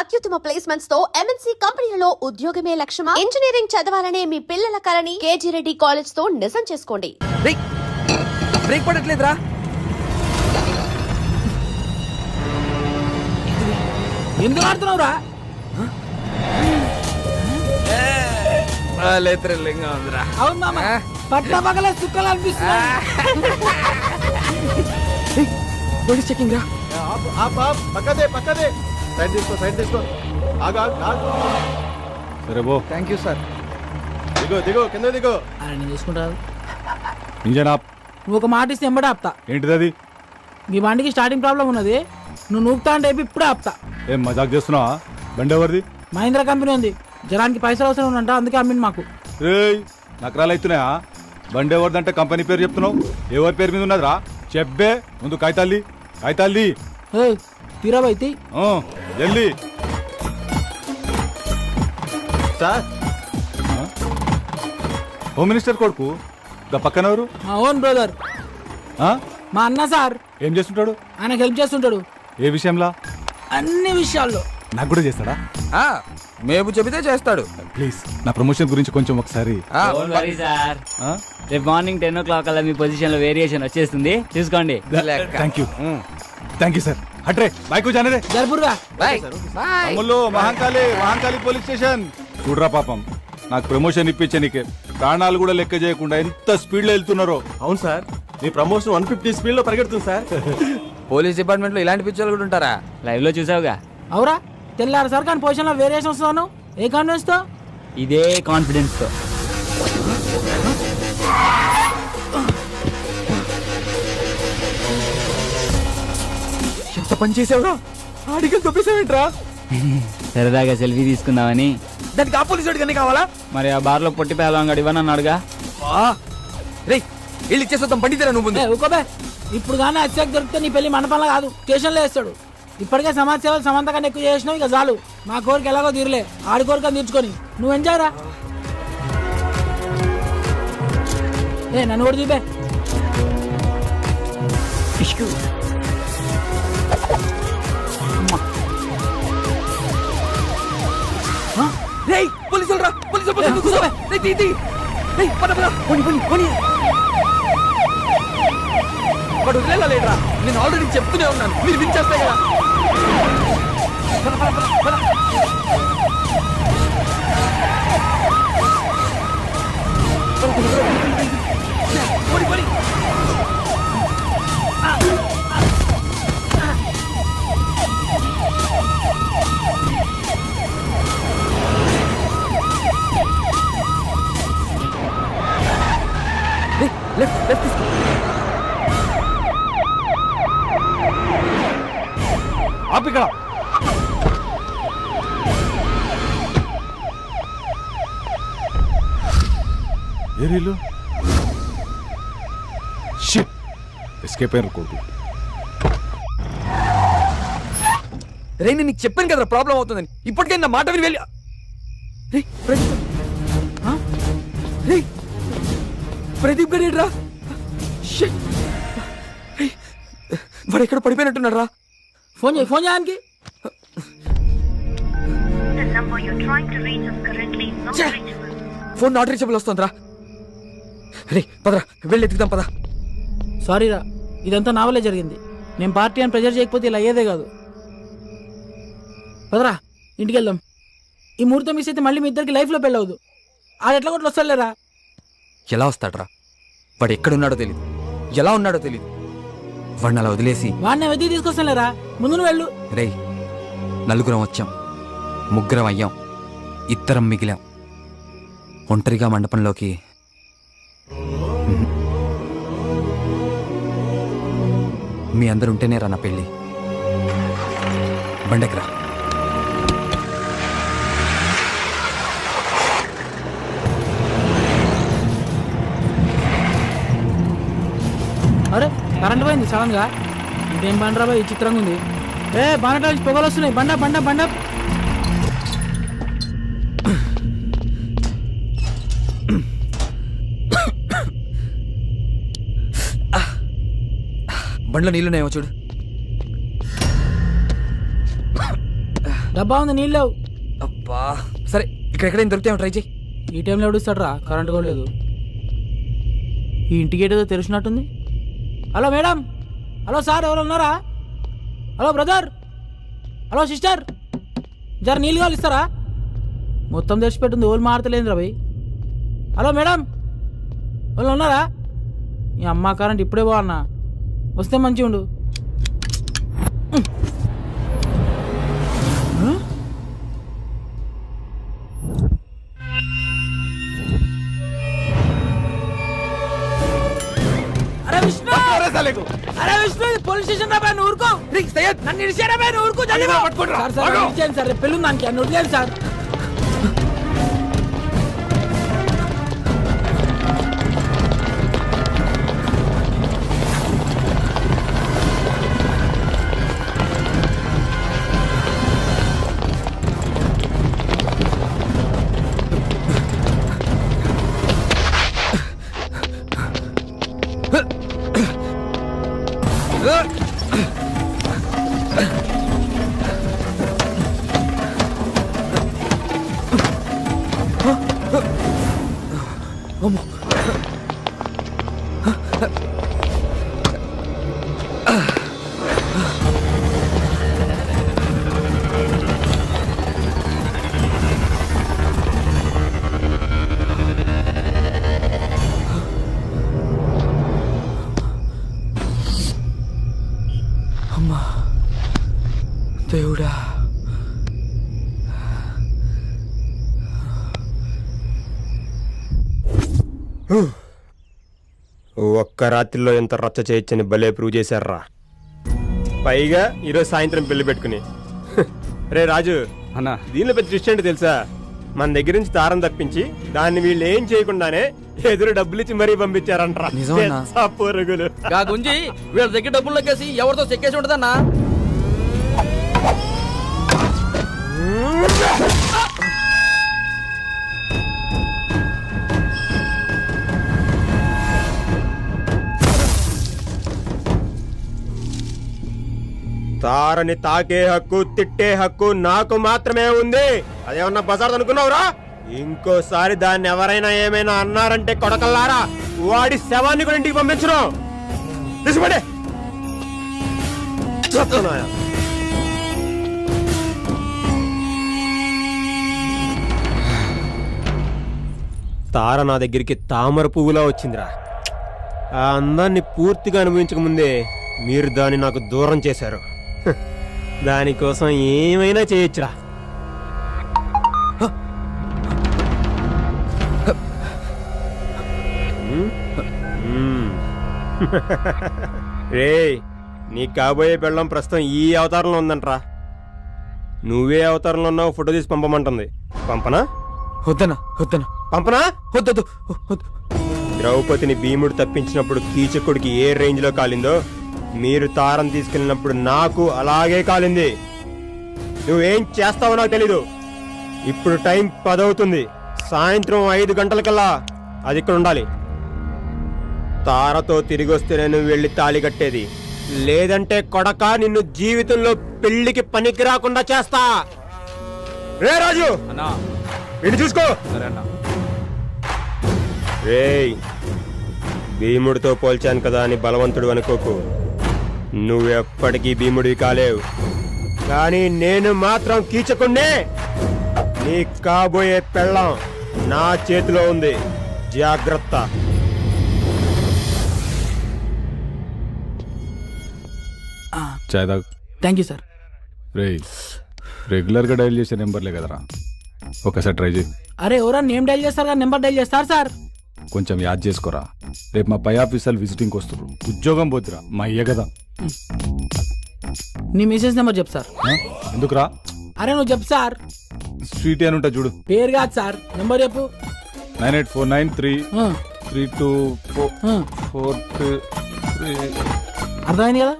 అత్యుత్తమ ప్లేస్మెంట్స్ తో ఎంఎన్సీ కంపెనీలలో ఉద్యోగమే లక్ష్యమా? ఇంజనీరింగ్ చదవాలనే మీ పిల్లల కలని కేజీ రెడ్డి కాలేజ్ తో నిజం చేసుకోండి. బ్రేక్ పడట్లేదురా. ఎందుకు ఆడుతున్నావురా? థ్రిల్లింగ్ ఉందిరా. అవును మామ, పట్ల పగల సుక్కలు అనిపిస్తుంది. చెకింగ్ రా. పక్కదే సైడ్ తీసుకో ఆగా. సరే బో. Thank you sir. దిగో కింద దిగో. నేను చూసుకుంటాను. ఇంజన్ ఆప్. నువ్వు ఒక మాట ఇస్తే ఎంబడే ఆపుతా. ఏంటిది అది? మీ బండికి స్టార్టింగ్ ప్రాబ్లం ఉన్నది, నువ్వు నూపుతా అంటే ఇప్పుడే ఆపుతా. ఏం మజాక్ చేస్తున్నావా? బండి ఎవరిది? మహీంద్రా కంపెనీ ఉంది, జనానికి పైసలు అవసరం ఉందంట, అందుకే అమ్మింది మాకు. రేయ్ నకరాలు అవుతున్నాయా? బండి ఎవరిదంటే కంపెనీ పేరు చెప్తున్నావు, ఎవరి పేరు మీద ఉన్నదిరా? చెప్పే ముందు కాగితాల్ది. తీరాబైతి జల్దీ. సార్ హోమ్ మినిస్టర్ కొడుకు గా పక్కన ఎవరు? మా ఓన్ బ్రదర్, మా అన్న సార్. ఏం చేస్తుంటాడు? ఆయనకు హెల్ప్ చేస్తుంటాడు. ఏ విషయంలో? అన్ని విషయాల్లో. నాకు కూడా చేస్తాడా? మేము చెబితే చేస్తాడు. ప్లీజ్ నా ప్రమోషన్ గురించి కొంచెం ఒకసారి. సార్ రేపు మార్నింగ్ 10 o'clock అలా మీ పొజిషన్ లో వేరియేషన్ వచ్చేస్తుంది, చూసుకోండి. Thank you sir. హట్రే బైక్ జానే రే. జరుపురుగా. అమ్ముల్లో మహాంకాళి పోలీస్ స్టేషన్. చూడరా పాపం, నాకు ప్రమోషన్ ఇప్పించే నీకే ప్రాణాలు కూడా లెక్క చేయకుండా ఎంత స్పీడ్ లో వెళ్తున్నారో. అవును సార్, మీ ప్రమోషన్ 150 స్పీడ్ లో పరిగెడుతుంది సార్. పోలీస్ డిపార్ట్మెంట్ లో ఇలాంటి పిక్చర్లు కూడా ఉంటారా? లైవ్ లో చూసావుగా. అవురా, తెల్లారు సార్ కానీ పొజిషన్ లో వేరియేషన్ వస్తున్నాను. ఏ కాన్ఫిడెన్స్ తో? ఇదే కాన్ఫిడెన్స్ తో. ఎంత పని చేసావురా? ఆడికి తొప్పేసావేంట్రా? సరదాగా సెల్ఫీ తీసుకుందామని. దానికి ఆ పోలీసు వాడికి కావాలా? మరి ఆ బార్ లో పొట్టి పేలవాడు ఇవ్వనన్నాడుగా. రే ఇల్లు ఇచ్చేస్తాం, పండితేరా నువ్వు. ఊకోబే, ఇప్పుడు కానీ అత్యాక్ దొరికితే నీ పెళ్లి మండపంలో కాదు, స్టేషన్లో వేస్తాడు. ఇప్పటికే సమాజ సేవలు సమంత కన్నా ఎక్కువ చేసినావు, ఇక చాలు. మా కోరిక ఎలాగో తీరలే, ఆడి కోరిక తీర్చుకొని నువ్వు ఎంజాయ్ రా. నన్ను కూడా చూపే. పోలీసులు రా, పోలీసులు. వాడు వదిలేరా? నేను ఆల్రెడీ చెప్తూనే ఉన్నాను, మీరు వినిచేస్తే కదా. లెఫ్ట్ తీసుకో. ఆపిక్కడ. ఏరీలు షిట్ ఎస్కేప్ అయిన కొడుకు. రే నేను నీకు చెప్పాను కదరా ప్రాబ్లం అవుతుందని, ఇప్పటికైనా నా మాట విని వెళ్ళి. ప్రదీప్ గారు ఏంట్రా? వాడు ఎక్కడ పడిపోయినట్టున్నాడు రా. ఫోన్ చేయడానికి. ఫోన్ నాట్ రీచబుల్ వస్తుందిరా. రే పదరా, వెళ్ళి ఎత్తుకుదాం పద. సారీరా, ఇదంతా నా వల్లే జరిగింది. నేను పార్టీ అని ప్రెజర్ చేయకపోతే ఇలా అయ్యేదే కాదు. పదరా, ఇంటికి వెళ్దాం. ఈ ముహూర్తం మిస్ అయితే మళ్ళీ మీ ఇద్దరికి లైఫ్లో పెళ్ళవద్దు. ఆడు ఎట్లా కొట్లు వస్తాడులేరా. ఎలా వస్తాడ్రా? వాడు ఎక్కడున్నాడో తెలియదు, ఎలా ఉన్నాడో తెలియదు. వాడిని అలా వదిలేసి వాడిని వెతికి తీసుకొస్తానులేరా, ముందు నువ్వు వెళ్ళు. రే నలుగురం వచ్చాం, ముగ్గురం అయ్యాం, ఇద్దరం మిగిలాం. ఒంటరిగా మండపంలోకి మీ అందరు ఉంటేనే రా నా పెళ్ళి. బండెక్కరా. అరే కరెంట్ పోయింది సడన్ గా. ఇంకేం బండి రాబోయే, చిత్రంగా ఉంది. బానట పొగలు వస్తున్నాయి. బండ బండ బండ. బండ్లో నీళ్ళున్నాయేమో చూడు. డబ్బా ఉంది, నీళ్ళు లేవు. అబ్బా సరే ఇక్కడ ఎక్కడైనా దొరికితే ట్రై చేయి. ఈ టైంలో ఎవడుస్తాడు రా, కరెంట్ కూడా లేదు. ఈ ఇంటికి ఏదో తెలిసినట్టుంది. హలో మేడం, హలో సార్, ఎవరు ఉన్నారా? హలో బ్రదర్, హలో సిస్టర్, జర నీళ్ళు కావాలి ఇస్తారా? మొత్తం తెచ్చిపెట్టింది, ఓళ్ళు మారతలేదు రా భయ్. హలో మేడం, వాళ్ళు ఉన్నారా? ఈ అమ్మ కరెంట్ ఇప్పుడే పోవన్నా, వస్తే మంచిగా ఉండు. అరే విష్ణు, అరే విష్ణు, ఇది పోలీస్ స్టేషన్ రా, నువ్వు ఊరుకో. నన్ను ఇడిచారా, నువ్వు ఊరుకో. సార్ సార్ ఇచ్చేయండి సార్, రేపు పెళ్ళి దానికి నన్ను వదిలేండి సార్. అమ్మా దేవుడా, ఒక్క రాత్రిలో ఎంత రచ్చ చేయొచ్చని భలే ప్రూవ్ చేశారా. పైగా ఈరోజు సాయంత్రం పెళ్లి పెట్టుకుని. రే రాజు అన్నా దీనిలో పెద్ద ట్విస్ట్ ఏంటి తెలుసా? మన దగ్గర నుంచి తారం తప్పించి దాన్ని వీళ్ళు ఏం చేయకుండానే ఎదురు డబ్బులు ఇచ్చి మరీ పంపించారంటారా. నిజమన్నా? పొరుగులు. గుంజి వీళ్ళ దగ్గర డబ్బులు లెక్కేసి ఎవరితో చెక్కేసి ఉంటుందన్నా. తారని తాకే హక్కు, తిట్టే హక్కు నాకు మాత్రమే ఉంది. అదేమన్నా బజార్ అనుకున్నావురా? ఇంకోసారి దాన్ని ఎవరైనా ఏమైనా అన్నారంటే కొడకల్లారా, వాడి శవాన్ని కూడా ఇంటికి పంపించను. తీసుకుపడే. తార నా దగ్గరికి తామర పువ్వులా వచ్చిందిరా. ఆ అందాన్ని పూర్తిగా అనుభవించక ముందే మీరు దాన్ని నాకు దూరం చేశారు. దానికోసం ఏమైనా చేయొచ్చురా. రే, నీ కాబోయే పెళ్ళం ప్రస్తుతం ఈ అవతారంలో ఉందంట్రా. నువ్వే అవతారంలో ఉన్నావు, ఫోటో తీసి పంపమంటుంది. పంపనా? వద్దనా వద్దనా పంపనా? వద్దొద్దు. ద్రౌపదిని భీముడు తప్పించినప్పుడు కీచకుడికి ఏ రేంజ్ లో కాలిందో, మీరు తారం తీసుకెళ్ళినప్పుడు నాకు అలాగే కాలింది. నువ్వేం చేస్తావో నాకు తెలీదు. ఇప్పుడు టైం 10 అవుతుంది. సాయంత్రం 5 గంటలకల్లా అది ఇక్కడ ఉండాలి. తారతో తిరిగి వస్తేనే నువ్వు వెళ్ళి తాళి కట్టేది. లేదంటే కొడక నిన్ను జీవితంలో పెళ్లికి పనికి రాకుండా చేస్తా. రే రాజు, అన్నా వీడిని చూసుకో. సరే అన్నా. రేయ్, భీముడితో పోల్చాను కదా అని బలవంతుడు అనుకోకు. నువ్వెప్పటికీ భీముడివి కాలేవు. కానీ నేను మాత్రం కీచకుండే. నీ కాబోయే పెళ్ళం నా చేతిలో ఉంది. జాగ్రత్త. చాయ్ తాగు. Thank you sir. రేయ్, రెగ్యులర్గా డైల్ చేసే నెంబర్లే కదరా, ఒకసారి ట్రై చేయి. అరే ఎవరన్నా నేమ్ డైల్ చేస్తారు కానీ నెంబర్ డైల్ చేస్తారు సార్. కొంచెం యాద్ చేసుకోరా. రేపు మా పై ఆఫీసర్లు విజిటింగ్కి వస్తారు. ఉద్యోగం పోతురా, మా అయ్యే కదా. నీ మెసేజ్ నెంబర్ చెప్పు సార్. ఎందుకురా? అరే నువ్వు చెప్పు సార్. స్వీట్ అని ఉంటా చూడు. పేరు కాదు సార్, నెంబర్ చెప్పు. 9849332433. అర్థమైంది కదా?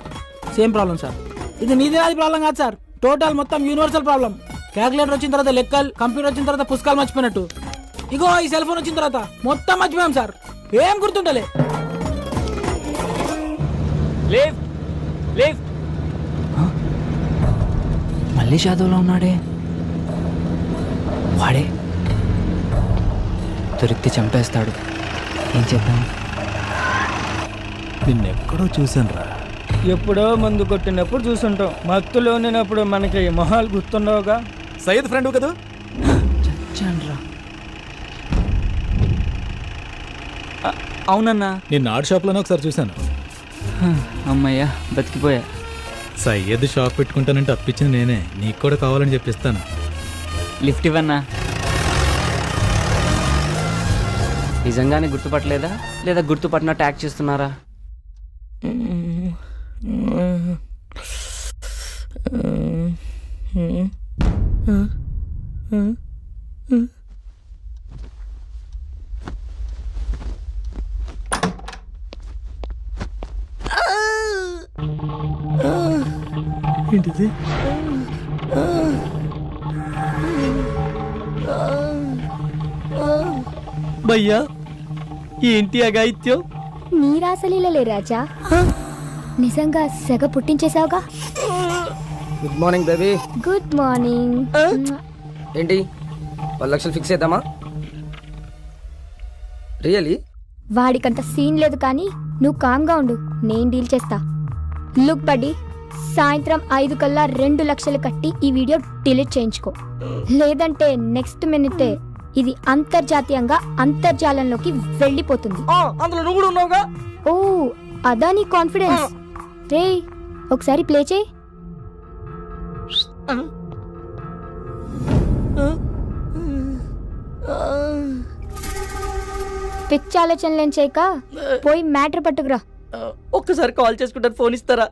Same problem sir. ఇది నీది నాది ప్రాబ్లం కాదు సార్, టోటల్ మొత్తం యూనివర్సల్ ప్రాబ్లం. క్యాలిక్యులేటర్ వచ్చిన తర్వాత లెక్కలు, కంప్యూటర్ వచ్చిన తర్వాత పుస్తకాలు మర్చిపోయినట్టు. ఇగో ఈ సెల్ ఫోన్ వచ్చిన తర్వాత మొత్తం మర్చిపోయాం సార్. ఏం గుర్తుంటలే. Lift lift. మల్లేష్ యాదవ్లో ఉన్నాడే. వాడే దొరికితే చంపేస్తాడు. ఏం చేద్దాం? నిన్నెక్కడో చూశాను రా. ఎప్పుడో మందు కొట్టినప్పుడు చూసుంటాం. మత్తులో ఉండినప్పుడు మనకి మొహాలు గుర్తుండవుగా. సయ్యద్ ఫ్రెండ్ కదా? చచ్చాన్రా. అవునన్నా. నిన్న ఆర్ట్ షాప్లోనే ఒకసారి చూశాను. అమ్మయ్యా బతికిపోయా. సయ్యద్ షాప్ పెట్టుకుంటానంటే అప్పించింది నేనే. నీకు కూడా కావాలని చెప్పిస్తాను. లిఫ్ట్ ఇవ్వన్నా. నిజంగానే గుర్తుపట్టలేదా లేదా గుర్తుపట్టినట్టు యాక్ట్ చేస్తున్నారా? ఏంటిది? భయ్యా ఏంటి అగాయిత్యం? నీ రాసలీలలే రాజా. నిజంగా సెగ పుట్టించేశావుగా. Good morning baby. Good morning. ఏంటి 10 లక్షలు ఫిక్స్ చేద్దామా? రియలీ? వాడికంత సీన్ లేదు కానీ నువ్వు కామ్గా ఉండు, నేను డీల్ చేస్తా. లుక్ బడ్డీ, సాయంత్రం 5 కల్లా 2 లక్షలు కట్టి ఈ వీడియో డిలీట్ చేయించుకో. లేదంటే నెక్స్ట్ మినిటే ఇది అంతర్జాతీయంగా అంతర్జాలంలోకి వెళ్ళిపోతుంది. అందులో నువ్వు కూడా ఉన్నావుగా. ఓ అదా నీ కాన్ఫిడెన్స్. రే ఒకసారి ప్లే చేయి. పిచ్చి ఆలోచనలేం చేయక పోయి మ్యాటర్ పట్టుకురా. ఒక్కసారి కాల్ చేసుకుంటారు, ఫోన్ ఇస్తారా?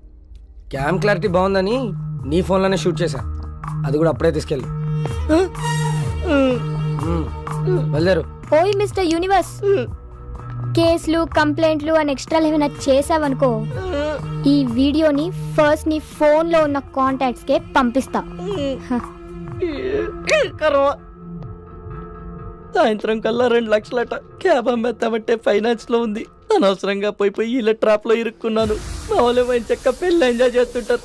క్యామ్ క్లారిటీ బాగుందని నీ ఫోన్లోనే షూట్ చేశా. అది కూడా అప్పుడే తీసుకెళ్ళి బయలుదేరు. ఓయ్ మిస్టర్ యూనివర్స్, కేసులు కంప్లైంట్లు అని ఎక్స్ట్రాలు ఏమైనా చేసావనుకో, ఈ వీడియోని ఫస్ట్ నీ ఫోన్ లో ఉన్న కాంటాక్ట్స్ కే పంపిస్తా. సాయంత్రం కల్లా 2 లక్షలట. క్యాబ్ అమ్మేస్తామంటే ఫైనాన్స్ లో ఉంది. అనవసరంగా పోయి ఇలా ట్రాప్ లో ఇరుక్కున్నాను. మా వాళ్ళు మంచి చెక్క పెళ్ళి ఎంజాయ్ చేస్తుంటారు.